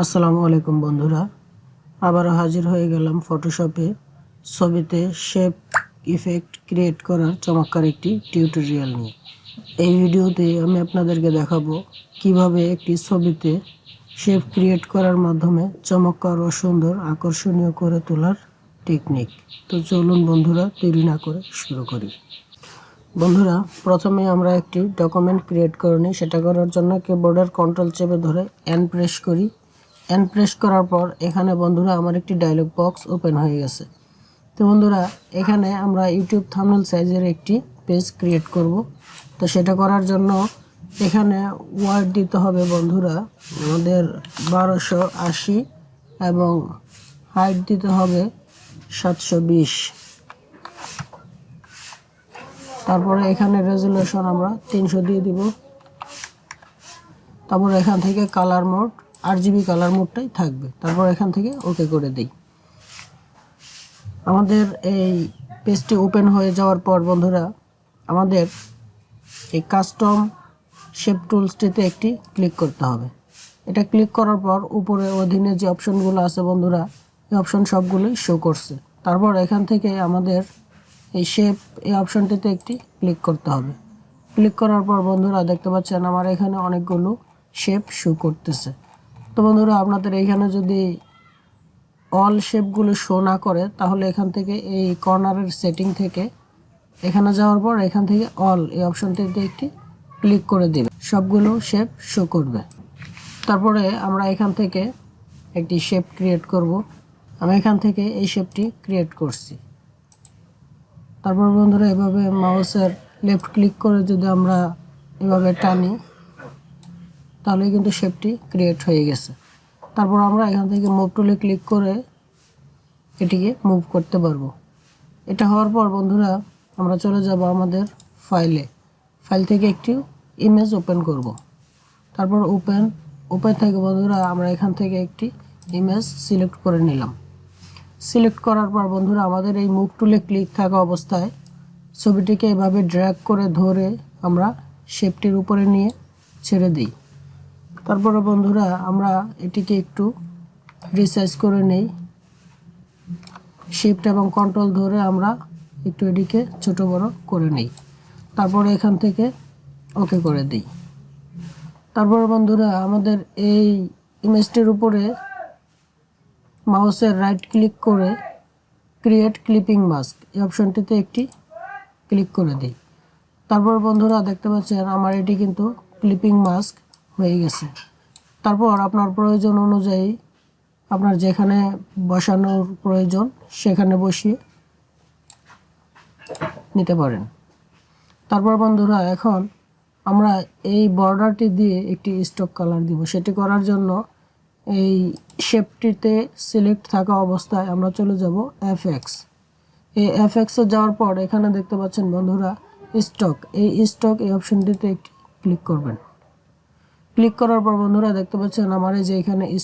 আসসালামু আলাইকুম বন্ধুরা, আবারও হাজির হয়ে গেলাম ফটোশপে ছবিতে শেপ ইফেক্ট ক্রিয়েট করার চমৎকার একটি টিউটোরিয়াল নিয়ে। এই ভিডিওতে আমি আপনাদেরকে দেখাবো কিভাবে একটি ছবিতে শেপ ক্রিয়েট করার মাধ্যমে চমৎকার ও সুন্দর আকর্ষণীয় করে তোলার টেকনিক। তো চলুন বন্ধুরা, দেরি না করে শুরু করি। বন্ধুরা, প্রথমে আমরা একটি ডকুমেন্ট ক্রিয়েট করে নিই। সেটা করার জন্য কিবোর্ডের কন্ট্রোল চেপে ধরে এন প্রেস করি। এন প্রেস করার পর এখানে বন্ধুরা আমার একটি ডায়লগ বক্স ওপেন হয়ে গেছে। তো বন্ধুরা, এখানে আমরা ইউটিউব থাম্বনেল সাইজের একটি পেজ ক্রিয়েট করব। তো সেটা করার জন্য এখানে ওয়ার্ড দিতে হবে বন্ধুরা আমাদের 1280 এবং হাইট দিতে হবে 720। তারপরে এখানে রেজুলেশন আমরা 300 দিয়ে দিব। তারপর এখান থেকে কালার মোড RGB কালার মোডটাই থাকবে। তারপর এখান থেকে ওকে করে দিই। আমাদের এই পেজটি ওপেন হয়ে যাওয়ার পর বন্ধুরা আমাদের এই কাস্টম শেপ টুলসটিতে একটি ক্লিক করতে হবে। এটা ক্লিক করার পর উপরে অধীনে যে অপশনগুলো আছে বন্ধুরা, এই অপশন সবগুলোই শো করছে। তারপর এখান থেকে আমাদের এই শেপ এই অপশনটিতে একটি ক্লিক করতে হবে। ক্লিক করার পর বন্ধুরা দেখতে পাচ্ছেন আমার এখানে অনেকগুলো শেপ শো করতেছে। তো বন্ধুরা, আপনাদের এইখানে যদি অল শেপগুলো শো না করে তাহলে এখান থেকে এই কর্নারের সেটিং থেকে এখানে যাওয়ার পর এখান থেকে অল এই অপশনটিতে একটি ক্লিক করে দেবে, সবগুলো শেপ শো করবে। তারপরে আমরা এখান থেকে একটি শেপ ক্রিয়েট করব। আমি এখান থেকে এই শেপটি ক্রিয়েট করছি। তারপর বন্ধুরা এভাবে মাউসের লেফট ক্লিক করে যদি আমরা এভাবে টানি তাহলে কিন্তু শেপটি ক্রিয়েট হয়ে গেছে। তারপর আমরা এখান থেকে মুভ টুলে ক্লিক করে এটিকে মুভ করতে পারবো। এটা হওয়ার পর বন্ধুরা আমরা চলে যাব আমাদের ফাইল থেকে একটি ইমেজ ওপেন করব। তারপর ওপেন থেকে বন্ধুরা আমরা এখান থেকে একটি ইমেজ সিলেক্ট করে নিলাম। সিলেক্ট করার পর বন্ধুরা আমাদের এই মুভ টুলে ক্লিক থাকা অবস্থায় ছবিটিকে এভাবে ড্র্যাগ করে ধরে আমরা শেপটির উপরে নিয়ে ছেড়ে দিই। তারপরে বন্ধুরা আমরা এটিকে একটু রিসাইজ করে নেই। শিফট এবং কন্ট্রোল ধরে আমরা একটু এটিকে ছোট বড় করে নেই। তারপরে এখান থেকে ওকে করে দিই। তারপর বন্ধুরা আমাদের এই ইমেজটির উপরে মাউসের রাইট ক্লিক করে ক্রিয়েট ক্লিপিং মাস্ক এই অপশনটিতে একটি ক্লিক করে দিই। তারপর বন্ধুরা দেখতে পাচ্ছেন আমার এটি কিন্তু ক্লিপিং মাস্ক হয়ে গেছে। তারপর আপনার প্রয়োজন অনুযায়ী আপনার যেখানে বসানোর প্রয়োজন সেখানে বসিয়ে নিতে পারেন। তারপর বন্ধুরা এখন আমরা এই বর্ডারটি দিয়ে একটি স্টক কালার দিব। সেটি করার জন্য এই শেপটিতে সিলেক্ট থাকা অবস্থায় আমরা চলে যাব এফএক্স। এই এফএক্সে যাওয়ার পর এখানে দেখতে পাচ্ছেন বন্ধুরা স্টক এই অপশনটিতে একটি ক্লিক করবেন। ক্লিক করার পর বন্ধুরা দেখতে পাচ্ছেন আমার এই যে এখানে এই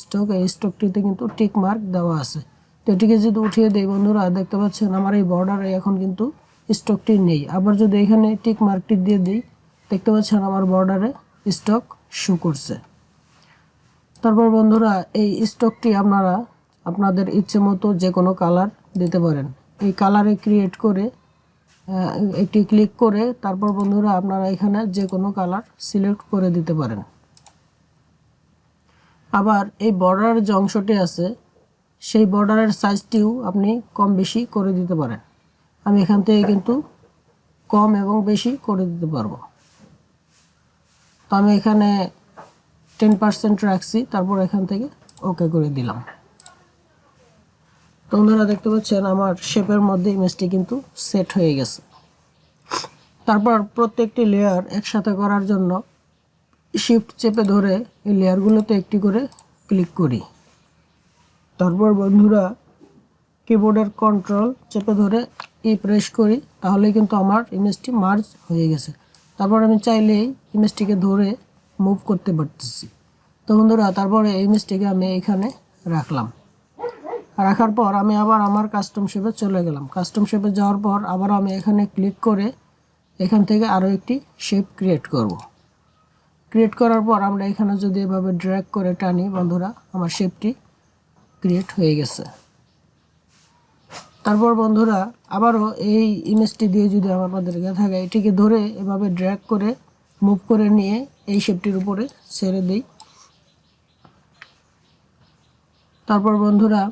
স্টকটিতে কিন্তু টিক মার্ক দেওয়া আছে। তো এটিকে যদি উঠিয়ে দেই বন্ধুরা দেখতে পাচ্ছেন আমার এই বর্ডারে এখন কিন্তু স্টকটি নেই। আবার যদি এখানে টিক মার্কটি দিয়ে দিই দেখতে পাচ্ছেন আমার বর্ডারে স্টক শো করছে। তারপর বন্ধুরা এই স্টকটি আপনারা আপনাদের ইচ্ছে মতো যে কোনো কালার দিতে পারেন। এই কালারে ক্রিয়েট করে একটি ক্লিক করে তারপর বন্ধুরা আপনারা এখানে যে কোনো কালার সিলেক্ট করে দিতে পারেন। আবার এই বর্ডারের যে অংশটি আছে সেই বর্ডারের সাইজটিও আপনি কম বেশি করে দিতে পারেন। আমি এখান থেকে কিন্তু কম এবং বেশি করে দিতে পারবো। তো আমি এখানে 10% রাখছি। তারপর এখান থেকে ওকে করে দিলাম। তো বন্ধুরা দেখতে পাচ্ছেন আমার শেপের মধ্যে ইমেজটি কিন্তু সেট হয়ে গেছে। তারপর প্রত্যেকটি লেয়ার একসাথে করার জন্য শিফট চেপে ধরে এই লেয়ারগুলোতে একটি করে ক্লিক করি। তারপর বন্ধুরা কিবোর্ডের কন্ট্রোল চেপে ধরে প্রেস করি, তাহলে কিন্তু আমার ইমেজটি মার্জ হয়ে গেছে। তারপর আমি চাইলেই ইমেজটিকে ধরে মুভ করতে পারতেছি। তো বন্ধুরা তারপরে এই ইমেজটিকে আমি এখানে রাখার পর আমি আবার আমার কাস্টম শেপে চলে গেলাম। কাস্টম শেপে যাওয়ার পর আবার আমি এখানে ক্লিক করে এখান থেকে আরও একটি শেপ ক্রিয়েট করব। ক্রিয়েট করার পর আমরা এখানে যদি এভাবে ড্র্যাগ করে টানি বন্ধুরা, আমার শেপটি ক্রিয়েট হয়ে গেছে। তারপর বন্ধুরা আবারও এই ইমেজটি দিয়ে যদি আমাদের থাকে, এটিকে ধরে এভাবে ড্র্যাগ করে মুভ করে নিয়ে এই শেপটির উপরে ছেড়ে দিই। তারপর বন্ধুরা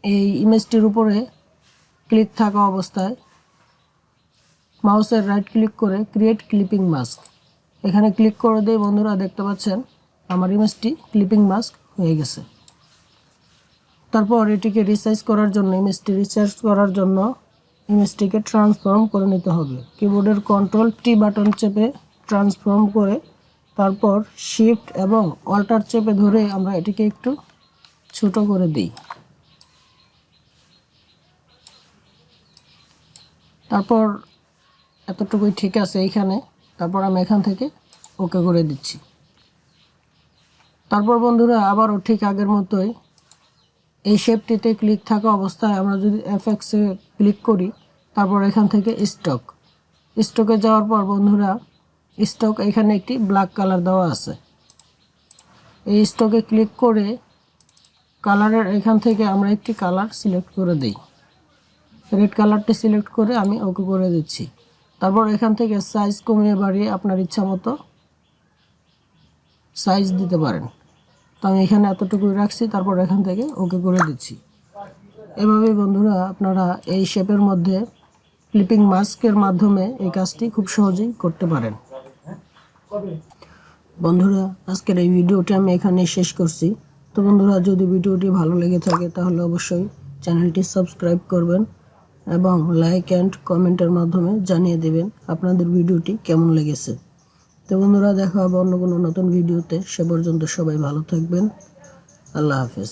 এই ইমেজটির উপরে ক্লিক থাকা অবস্থায় মাউসের রাইট ক্লিক করে ক্রিয়েট ক্লিপিং মাস্ক এখানে ক্লিক করে দিয়ে বন্ধুরা দেখতে পাচ্ছেন আমার ইমেজটি ক্লিপিং মাস্ক হয়ে গেছে। তারপর এটিকে রিসাইজ করার জন্য ইমেজটিকে ট্রান্সফর্ম করে নিতে হবে। কিবোর্ডের Ctrl+T বাটন চেপে ট্রান্সফর্ম করে তারপর শিফট এবং অল্টার চেপে ধরে আমরা এটিকে একটু ছোট করে দিই। তারপর এতটুকুই ঠিক আছে এইখানে। তারপর আমি এখান থেকে ওকে করে দিচ্ছি। তারপর বন্ধুরা আবারও ঠিক আগের মতোই এই শেপটিতে ক্লিক থাকা অবস্থায় আমরা যদি এফএক্সে ক্লিক করি, তারপর এখান থেকে স্টকে যাওয়ার পর বন্ধুরা স্টক এখানে একটি ব্ল্যাক কালার দেওয়া আছে। এই স্টকে ক্লিক করে কালারের এখান থেকে আমরা একটি কালার সিলেক্ট করে দিই। রেড কালারটি সিলেক্ট করে আমি ওকে করে দিচ্ছি। তারপর এখান থেকে সাইজ কমিয়ে বাড়িয়ে আপনার ইচ্ছা মতো সাইজ দিতে পারেন। তো আমি এখানে এতটুকুই রাখছি, তারপর এখান থেকে ওকে করে দিচ্ছি। এভাবেই বন্ধুরা আপনারা এই শেপের মধ্যে ক্লিপিং মাস্কের মাধ্যমে এই কাজটি খুব সহজেই করতে পারেন। বন্ধুরা আজকের এই ভিডিওটি আমি এখানে শেষ করছি। তো বন্ধুরা যদি ভিডিওটি ভালো লেগে থাকে তাহলে অবশ্যই চ্যানেলটি সাবস্ক্রাইব করবেন এবং লাইক অ্যান্ড কমেন্টের মাধ্যমে জানিয়ে দেবেন আপনাদের ভিডিওটি কেমন লেগেছে। তো বন্ধুরা দেখা হবে অন্য কোনো নতুন ভিডিওতে। সে পর্যন্ত সবাই ভালো থাকবেন। আল্লাহ হাফেজ।